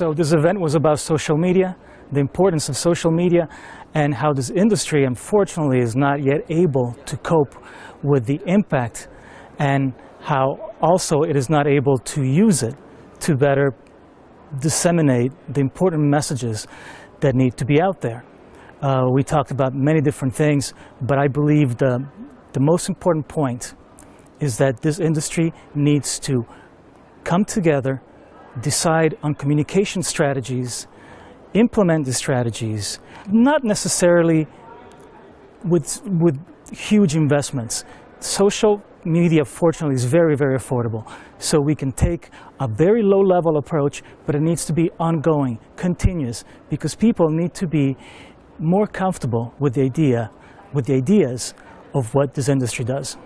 So this event was about social media, the importance of social media, and how this industry, unfortunately, is not yet able to cope with the impact, and how also it is not able to use it to better disseminate the important messages that need to be out there. We talked about many different things, but I believe the most important point is that this industry needs to come together, decide on communication strategies, implement the strategies, not necessarily with huge investments. Social media, fortunately, is very, very affordable. So we can take a very low-level approach, but it needs to be ongoing, continuous, because people need to be more comfortable with the ideas of what this industry does.